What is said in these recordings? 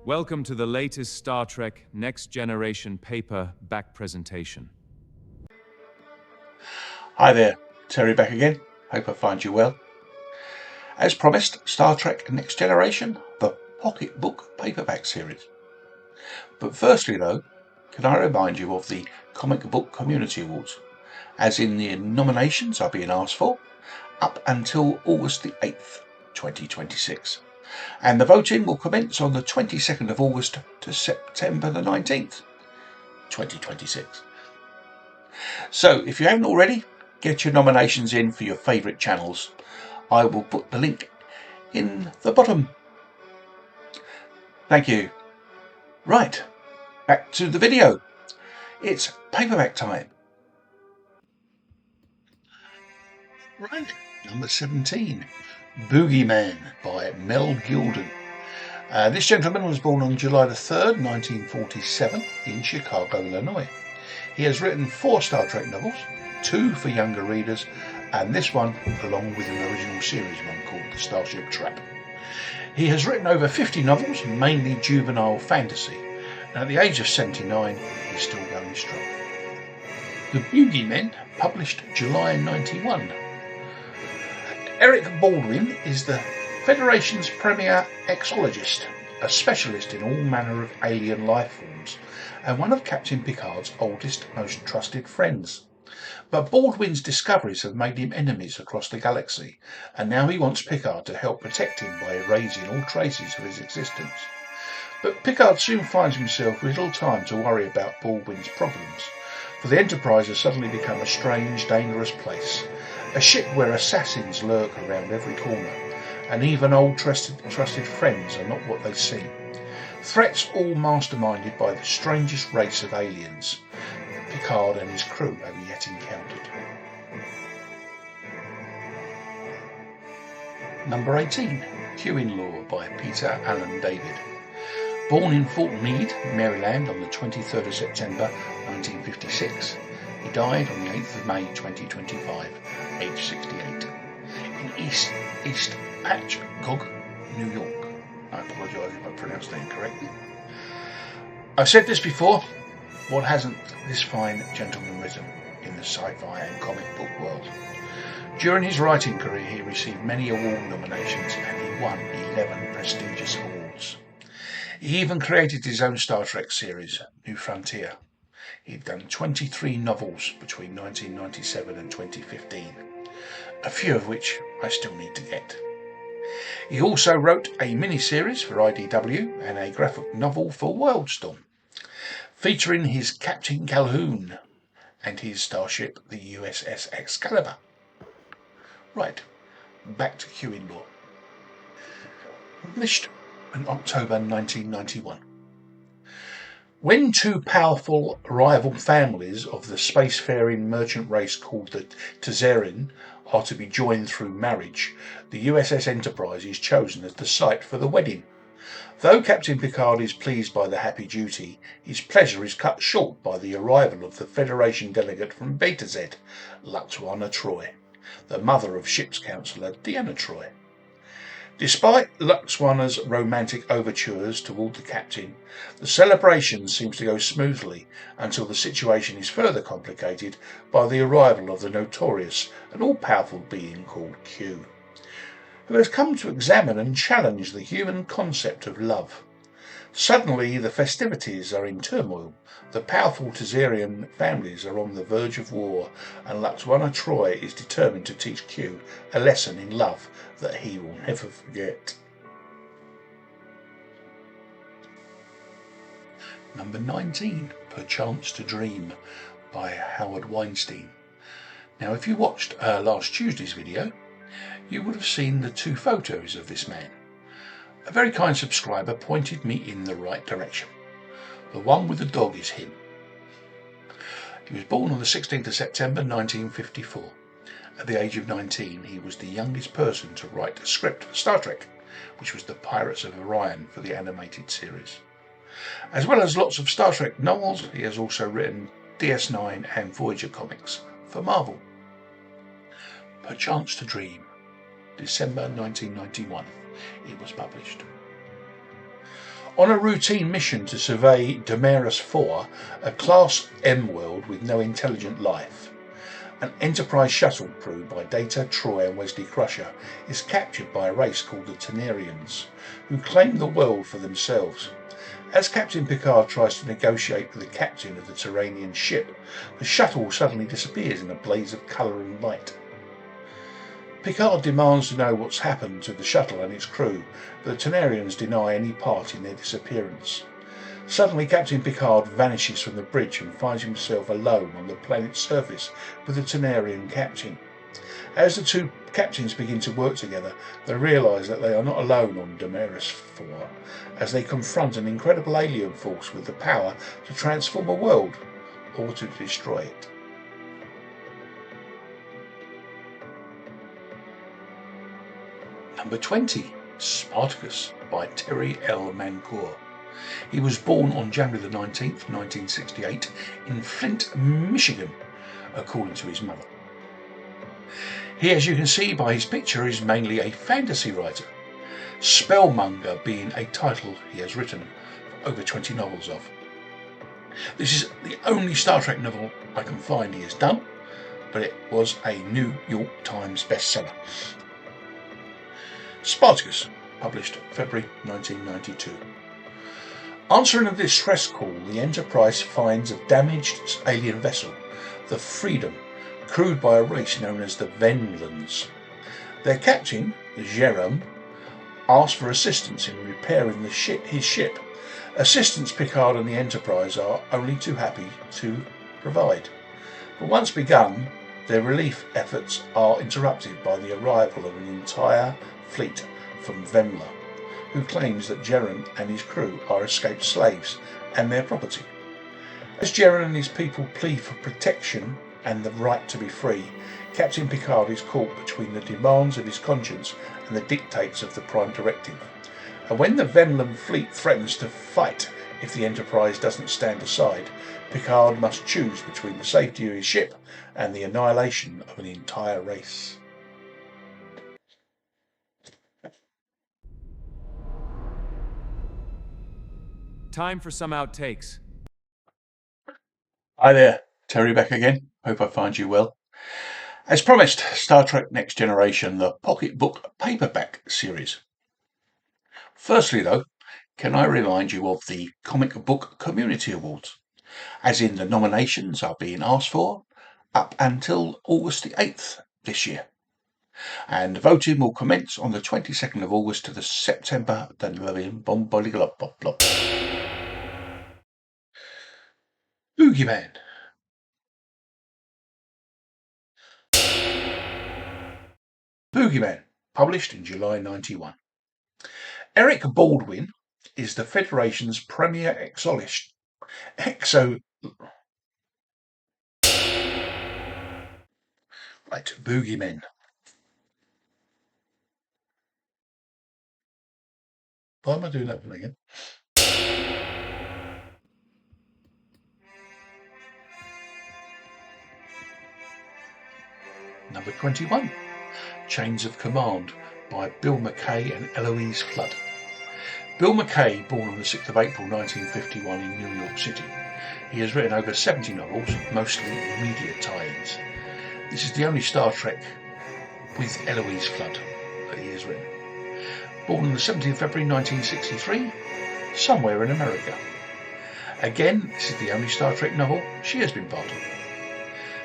Welcome to the latest Star Trek Next Generation Paperback presentation. Hi there, Terry back again. Hope I find you well. As promised, Star Trek Next Generation, the Pocketbook Paperback series. But firstly though, can I remind you of the Comic Book Community Awards, as in the nominations are being asked for, up until August the 8th, 2026. And the voting will commence on the 22nd of August to September the 19th, 2026. So if you haven't already, get your nominations in for your favourite channels. I will put the link in the bottom. Thank you. Right, back to the video. It's paperback time. Right, number 17. Boogeyman by Mel Gilden. This gentleman was born on July the 3rd, 1947 in Chicago, Illinois. He has written 4 Star Trek novels, 2 for younger readers, and this one along with an original series one called The Starship Trap. He has written over 50 novels, mainly juvenile fantasy, and at the age of 79 he's still going strong. The Boogeymen, published July 91. Eric Baldwin is the Federation's premier exologist, a specialist in all manner of alien life forms, and one of Captain Picard's oldest, most trusted friends. But Baldwin's discoveries have made him enemies across the galaxy, and now he wants Picard to help protect him by erasing all traces of his existence. But Picard soon finds himself with little time to worry about Baldwin's problems, for the Enterprise has suddenly become a strange, dangerous place, a ship where assassins lurk around every corner, and even old trusted friends are not what they seem. Threats all masterminded by the strangest race of aliens Picard and his crew have yet encountered. Number 18. Q-in-Law by Peter Allen David. Born in Fort Meade, Maryland on the 23rd of September 1956. He died on the 8th of May 2025, aged 68, in East Patchogue, New York. I apologise if I pronounced that incorrectly. I've said this before, what hasn't this fine gentleman written in the sci-fi and comic book world? During his writing career he received many award nominations and he won 11 prestigious awards. He even created his own Star Trek series, New Frontier. He'd done 23 novels between 1997 and 2015, a few of which I still need to get. He also wrote a mini-series for IDW and a graphic novel for Wildstorm, featuring his Captain Calhoun and his starship, the USS Excalibur. Right, back to Q-in-Law. Published in October 1991. When 2 powerful rival families of the spacefaring merchant race called the Tazarian are to be joined through marriage, the USS Enterprise is chosen as the site for the wedding. Though Captain Picard is pleased by the happy duty, his pleasure is cut short by the arrival of the Federation delegate from Beta Z, Lwaxana Troi, the mother of ship's counsellor Deanna Troi. Despite Lwaxana's romantic overtures toward the captain, the celebration seems to go smoothly until the situation is further complicated by the arrival of the notorious and all-powerful being called Q, who has come to examine and challenge the human concept of love. Suddenly the festivities are in turmoil, the powerful Tazarian families are on the verge of war, and Lwaxana Troi is determined to teach Q a lesson in love that he will never forget. Number 19. Perchance to Dream by Howard Weinstein. Now if you watched last Tuesday's video, you would have seen the 2 photos of this man. A very kind subscriber pointed me in the right direction. The one with the dog is him. He was born on the 16th of September 1954. At the age of 19, he was the youngest person to write a script for Star Trek, which was the Pirates of Orion for the animated series. As well as lots of Star Trek novels, he has also written DS9 and Voyager comics for Marvel. Perchance to Dream, December 1991. It was published. On a routine mission to survey Damaris 4, a Class M world with no intelligent life, an Enterprise shuttle crewed by Data, Troy and Wesley Crusher is captured by a race called the Tenarians, who claim the world for themselves. As Captain Picard tries to negotiate with the captain of the Terranian ship, the shuttle suddenly disappears in a blaze of colour and light. Picard demands to know what's happened to the shuttle and its crew, but the Tenarians deny any part in their disappearance. Suddenly Captain Picard vanishes from the bridge and finds himself alone on the planet's surface with the Tenarian captain. As the two captains begin to work together, they realise that they are not alone on Damaris 4, as they confront an incredible alien force with the power to transform a world or to destroy it. Number 20, Spartacus by Terry L. Mancour. He was born on January the 19th, 1968 in Flint, Michigan, according to his mother. He, as you can see by his picture, is mainly a fantasy writer, Spellmonger being a title he has written over 20 novels of. This is the only Star Trek novel I can find he has done, but it was a New York Times bestseller. Spartacus, published February 1992. Answering a distress call, the Enterprise finds a damaged alien vessel, the Freedom, crewed by a race known as the Venlans. Their captain, Jerome, asks for assistance in repairing his ship. Assistance Picard and the Enterprise are only too happy to provide. But once begun, their relief efforts are interrupted by the arrival of an entire fleet from Venla, who claims that Jerome and his crew are escaped slaves and their property. As Jerome and his people plead for protection and the right to be free, Captain Picard is caught between the demands of his conscience and the dictates of the Prime Directive. And when the Venlan fleet threatens to fight if the Enterprise doesn't stand aside, Picard must choose between the safety of his ship and the annihilation of an entire race. Time for some outtakes. Hi there, Terry back again. Hope I find you well. As promised, Star Trek Next Generation, the Pocketbook Paperback series. Firstly though, can I remind you of the Comic Book Community Awards, as in the nominations are being asked for up until August the 8th this year. And voting will commence on the 22nd of August to the September the Boogeyman. Boogeyman, published in July 91. Eric Baldwin is the Federation's premier exologist. Boogeymen. Why am I doing that one again? Number 21, Chains of Command by Bill McKay and Eloise Flood. Bill McKay, born on the 6th of April 1951 in New York City. He has written over 70 novels, mostly media tie-ins. This is the only Star Trek with Eloise Flood that he has written. Born on the 17th of February 1963, somewhere in America. Again, this is the only Star Trek novel she has been part of.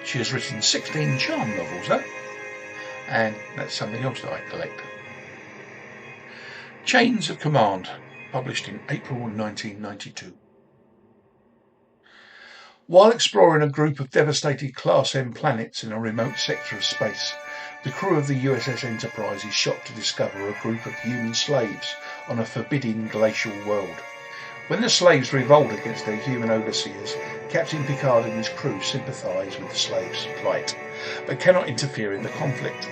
She has written 16 charm novels though, and that's something else that I collect. Chains of Command, published in April 1992. While exploring a group of devastated Class M planets in a remote sector of space, the crew of the USS Enterprise is shocked to discover a group of human slaves on a forbidding glacial world. When the slaves revolt against their human overseers, Captain Picard and his crew sympathise with the slaves' plight, but cannot interfere in the conflict.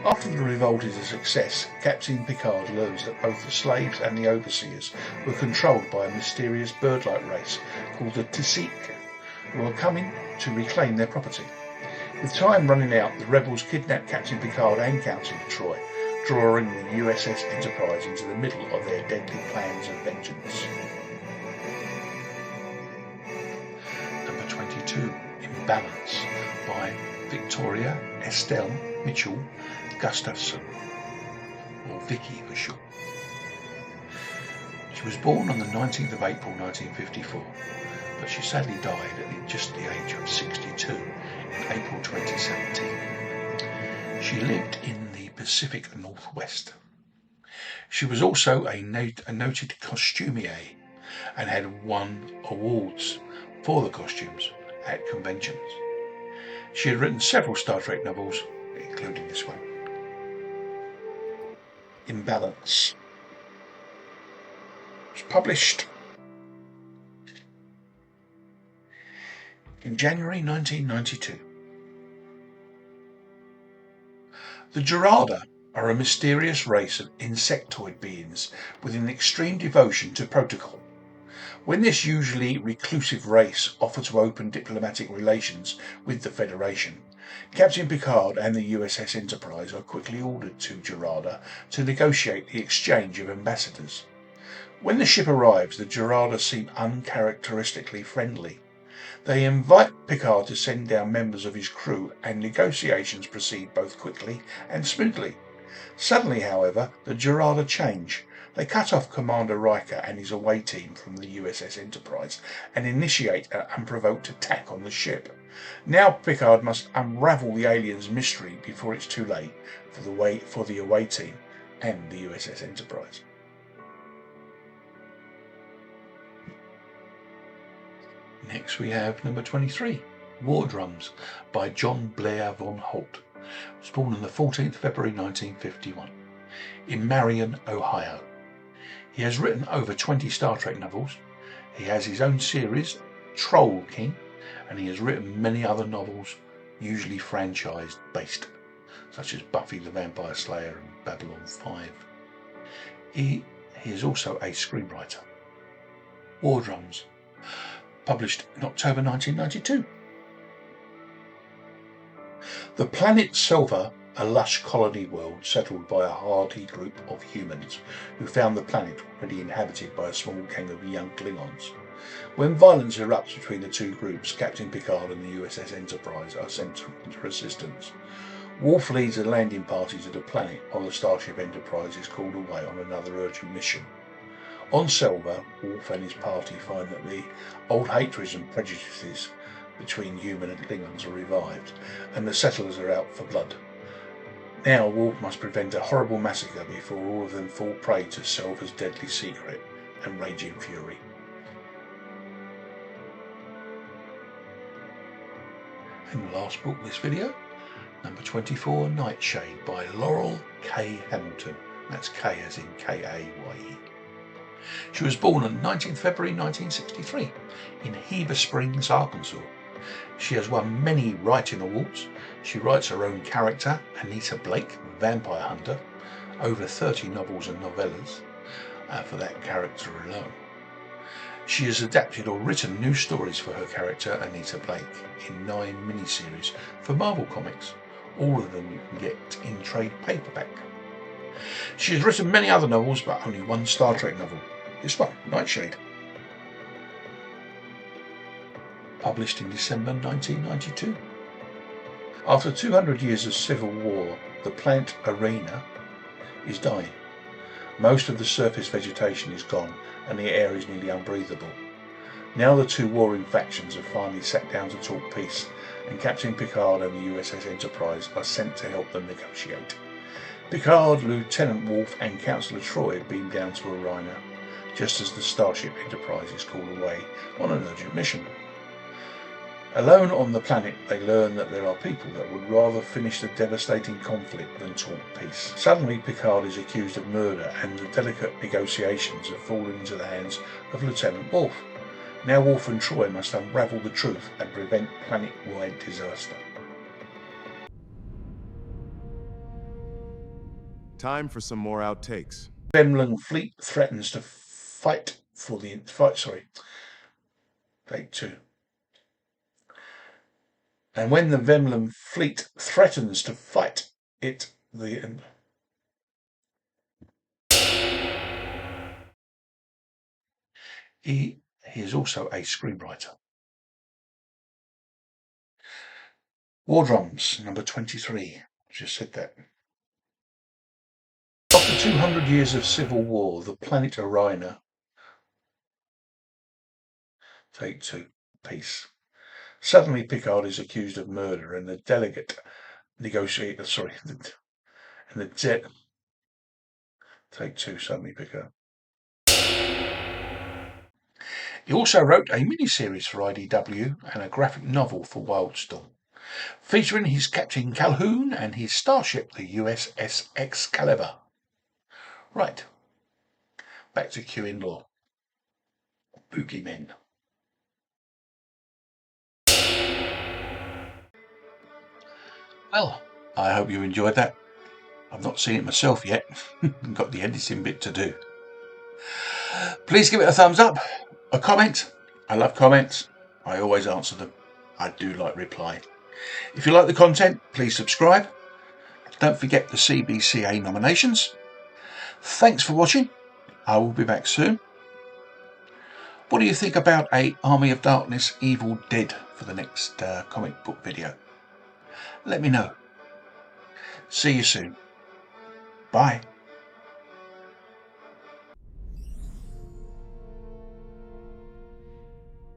After the revolt is a success, Captain Picard learns that both the slaves and the overseers were controlled by a mysterious bird-like race called the Tisik, who are coming to reclaim their property. With time running out, the rebels kidnap Captain Picard and Councillor Troy, drawing the USS Enterprise into the middle of their deadly plans of vengeance. Number 22, Imbalance, by Victoria Estelle Mitchell Gustafson, or Vicky for short. She was born on the 19th of April 1954, but she sadly died at just the age of 62 in April 2017. She lived in the Pacific Northwest. She was also a noted costumier and had won awards for the costumes at conventions. She had written several Star Trek novels, including this one. Imbalance was published in January 1992. The Gerada are a mysterious race of insectoid beings with an extreme devotion to protocol. When this usually reclusive race offer to open diplomatic relations with the Federation, Captain Picard and the USS Enterprise are quickly ordered to Gerada to negotiate the exchange of ambassadors. When the ship arrives, the Gerada seem uncharacteristically friendly. They invite Picard to send down members of his crew, and negotiations proceed both quickly and smoothly. Suddenly, however, the Gerada change. They cut off Commander Riker and his away team from the USS Enterprise and initiate an unprovoked attack on the ship. Now Picard must unravel the aliens' mystery before it's too late for the away team and the USS Enterprise. Next we have number 23, War Drums, by John Blair von Holt. He was born on the 14th February 1951 in Marion, Ohio. He has written over 20 Star Trek novels. He has his own series, Troll King, and he has written many other novels, usually franchise based, such as Buffy the Vampire Slayer and Babylon 5. He is also a screenwriter. War Drums, published in October 1992. The planet Silver, a lush colony world settled by a hardy group of humans who found the planet already inhabited by a small gang of young Klingons. When violence erupts between the two groups, Captain Picard and the USS Enterprise are sent to assistance. Worf leads a landing party to the planet while the Starship Enterprise is called away on another urgent mission. On Silver, Worf and his party find that the old hatreds and prejudices between human and Klingons are revived, and the settlers are out for blood. Now Worf must prevent a horrible massacre before all of them fall prey to Silver's deadly secret and raging fury. And the last book of this video, number 24, Nightshade, by Laurel K. Hamilton. That's K as in K-A-Y-E. She was born on 19th February 1963 in Heber Springs, Arkansas. She has won many writing awards. She writes her own character, Anita Blake, Vampire Hunter, over 30 novels and novellas for that character alone. She has adapted or written new stories for her character, Anita Blake, in 9 miniseries for Marvel Comics. All of them you can get in trade paperback. She has written many other novels, but only one Star Trek novel. This one, Nightshade. Published in December 1992. After 200 years of civil war, the planet Arena is dying. Most of the surface vegetation is gone and the air is nearly unbreathable. Now the two warring factions have finally sat down to talk peace, and Captain Picard and the USS Enterprise are sent to help them negotiate. Picard, Lieutenant Worf and Councillor Troy beam down to Arena, just as the Starship Enterprise is called away on an urgent mission. Alone on the planet, they learn that there are people that would rather finish the devastating conflict than talk peace. Suddenly, Picard is accused of murder, and the delicate negotiations have fallen into the hands of Lieutenant Worf. Now Worf and Troy must unravel the truth and prevent planet-wide disaster. Time for some more outtakes. Vemlan fleet threatens to fight for the Take 2. And when the Vemlan fleet threatens to fight it, He is also a screenwriter. War Drums, number 23. Just said that. After 200 years of civil war, the planet Arina, take 2, peace. Suddenly Picard is accused of murder and the delegate negotiator, take 2, suddenly Picard. He also wrote a miniseries for IDW and a graphic novel for Wildstorm, featuring his Captain Calhoun and his starship, the USS Excalibur. Right, back to Q in Law. Boogeymen. Well, I hope you enjoyed that. I've not seen it myself yet. Got the editing bit to do. Please give it a thumbs up, a comment. I love comments. I always answer them. I do like replying. If you like the content, please subscribe. Don't forget the CBCA nominations. Thanks for watching. I will be back soon. What do you think about a Army of Darkness Evil Dead for the next comic book video? Let me know. See you soon. Bye.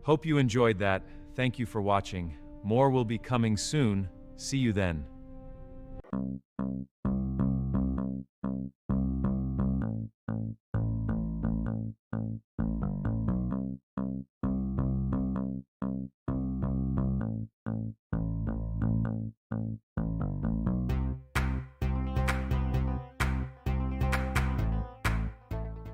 Hope you enjoyed that. Thank you for watching. More will be coming soon. See you then.